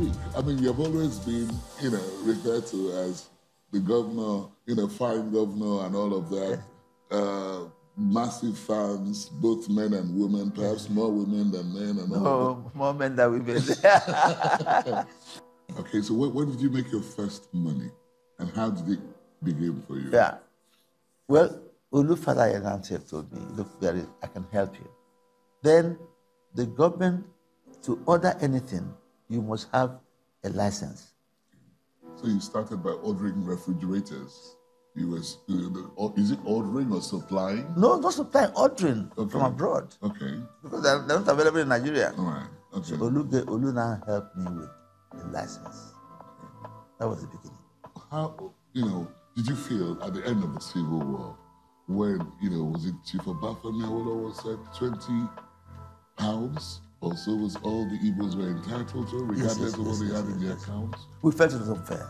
week. I mean, you've always been, referred to as the governor, fine governor and all of that. Massive fans, both men and women, perhaps more women than men and all of that. More men than women. Okay, so where did you make your first money? And how did it begin for you? Yeah. Well, Ulu Father Yanante told me, look, I can help you. Then the government, to order anything, you must have a license. So you started by ordering refrigerators. Is it ordering or supplying? No, not supplying, ordering from abroad. Okay. Because they're not available in Nigeria. All right. Okay. So Olu now helped me with the license. That was the beginning. How, did you feel at the end of the Civil War when, was it Chief Obafemi Awolowo said 20 pounds or so was all the Igbos were entitled to, regardless of what they had in their accounts? We felt it was unfair.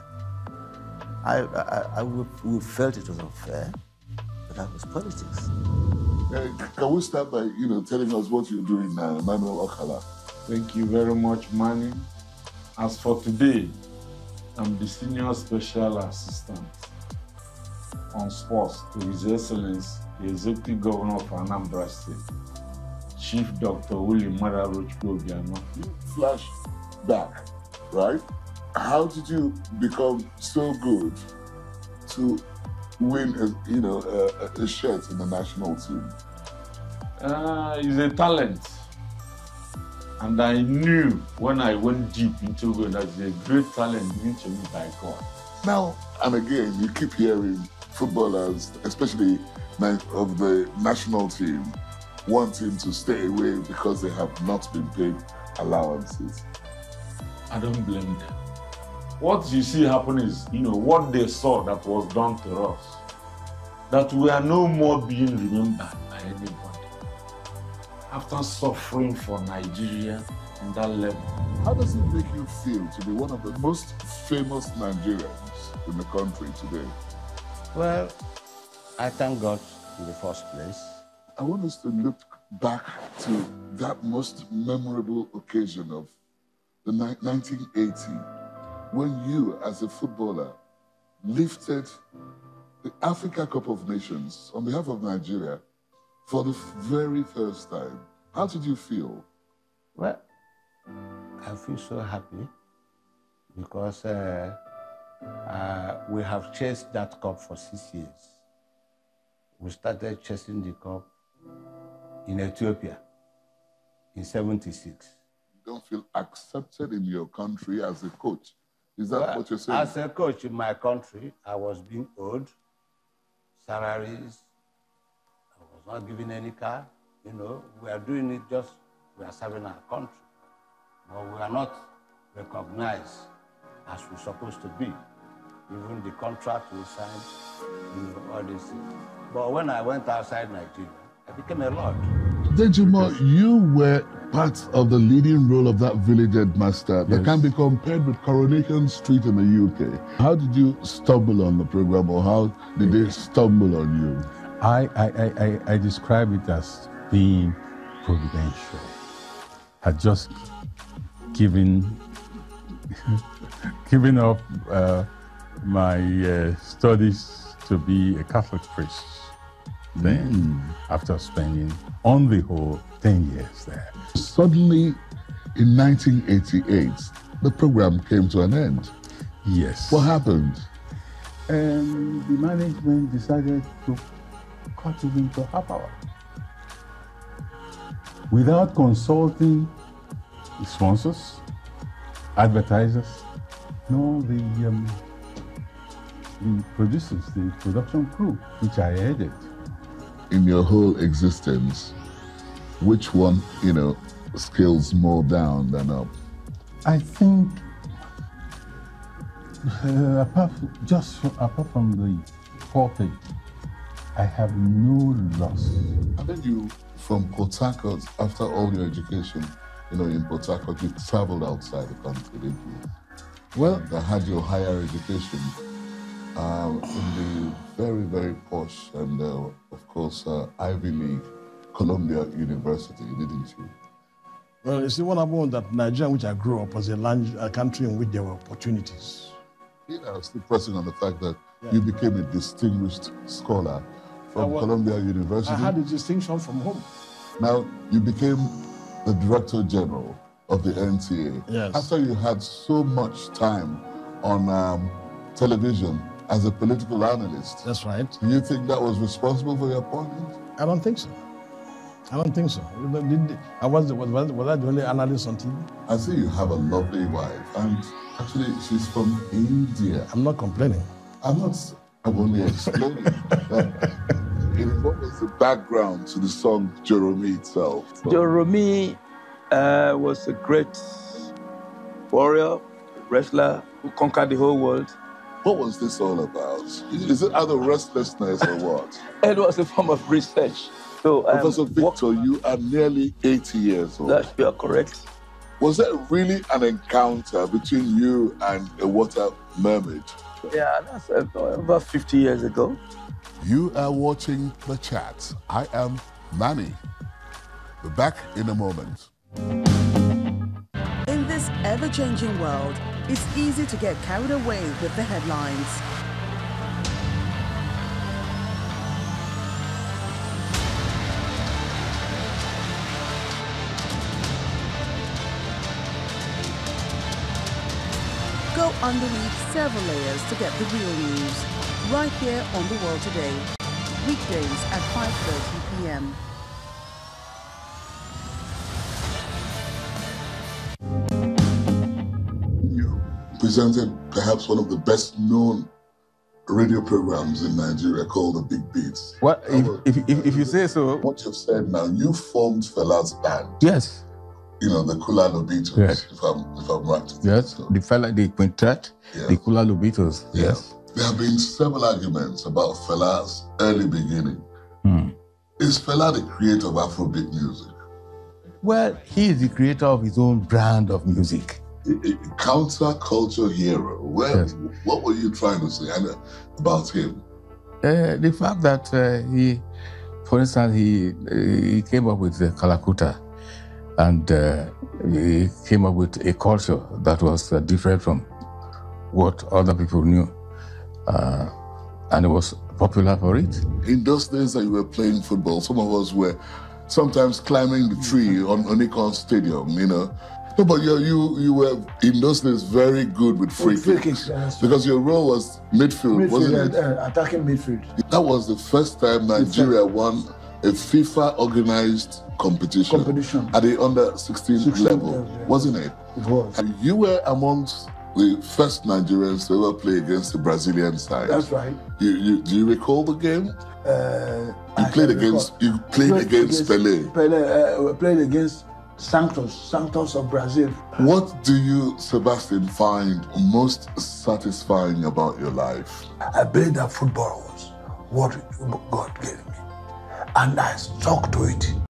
We felt it was unfair, but that was politics. Can we start by, telling us what you're doing now, Emmanuel Okala? Thank you very much, Manny. As for today, I'm the Senior Special Assistant on Sports to His Excellence, the Executive Governor of Anambra State, Chief Dr. William Mararochukwu. Flash back, right? How did you become so good to win a shirt in the national team? He's a talent. And I knew when I went deep into it that he's a great talent given to me by God. Now and again, you keep hearing footballers, especially of the national team, wanting to stay away because they have not been paid allowances. I don't blame them. What you see happen is, what they saw that was done to us, that we are no more being remembered by anybody. After suffering for Nigeria on that level. How does it make you feel to be one of the most famous Nigerians in the country today? Well, I thank God in the first place. I want us to look back to that most memorable occasion of the 1980, when you, as a footballer, lifted the Africa Cup of Nations on behalf of Nigeria for the very first time. How did you feel? Well, I feel so happy because we have chased that cup for 6 years. We started chasing the cup in Ethiopia in '76. You don't feel accepted in your country as a coach? Is that what you're saying? As a coach in my country, I was being owed salaries. I was not given any car. We are doing it we are serving our country. But we are not recognized as we're supposed to be. Even the contract we signed, all these things. But when I went outside Nigeria, I became a lord. Dejimo, you were part of the leading role of that village headmaster that can be compared with Coronation Street in the UK. How did you stumble on the program, or how did they stumble on you? I describe it as being providential. Had just given up my studies to be a Catholic priest. Then, after spending, on the whole, 10 years there. Suddenly, in 1988, the program came to an end. Yes. What happened? And the management decided to cut it into half hour. Without consulting the sponsors, advertisers, nor the producers, the production crew, which I headed. In your whole existence, which one, scales more down than up? I think, apart from the pulpit, I have no loss. And then you, from Port Harcourt, after all your education, in Port Harcourt, you traveled outside the country, didn't you? Well, I had your higher education in the very, very posh and, of course, Ivy League, Columbia University, didn't you? Well, you see, what happened that Nigeria, in which I grew up, was a country in which there were opportunities. Yeah, still pressing on the fact that you became a distinguished scholar from Columbia University. I had a distinction from home. Now, you became the Director General of the NTA. Yes. After you had so much time on television as a political analyst. That's right. Do you think that was responsible for your appointment? I don't think so. I don't think so. Was I the only analyst on TV? I see you have a lovely wife, and actually she's from India. I'm not complaining. I'm only explaining. What was the background to the song Joromi itself? Joromi was a great warrior, wrestler who conquered the whole world. What was this all about? Is it out of restlessness or what? It was a form of research. So, Professor Victor, you are nearly 80 years old. That's correct. Was that really an encounter between you and a water mermaid? Yeah, that's about 50 years ago. You are watching The Chat. I am Manny. We're back in a moment. In this ever-changing world, it's easy to get carried away with the headlines. Go underneath several layers to get the real news. Right here on The World Today. Weekdays at 5:30 p.m. You presented perhaps one of the best known radio programs in Nigeria called The Big Beats. Well, if you say so. What you've said now, you formed Fela's band. Yes. You know, the Kula Lobitos, yes. if I'm right. Yes, the fella, the quintet, the Kula Lobitos, yes. There have been several arguments about Fela's early beginning. Is Fela the creator of Afrobeat music? Well, he is the creator of his own brand of music. A counter-culture hero. What were you trying to say about him? The fact that he, for instance, he came up with the Kalakuta, and he came up with a culture that was different from what other people knew. And it was popular for it. In those days that you were playing football, some of us were sometimes climbing the tree on Nikon Stadium, you know. No, but you were in those days very good with free kicks. Because your role was midfield, wasn't it? Attacking midfield. That was the first time Nigeria won a FIFA-organized competition at the under-16 level, wasn't it? It was. And you were amongst the first Nigerians to ever play against the Brazilian side. That's right. Do you recall the game? You played against Pelé. Pelé played against Santos of Brazil. What do you, Sebastian, find most satisfying about your life? I believe that football was what God gave me, and I stuck to it.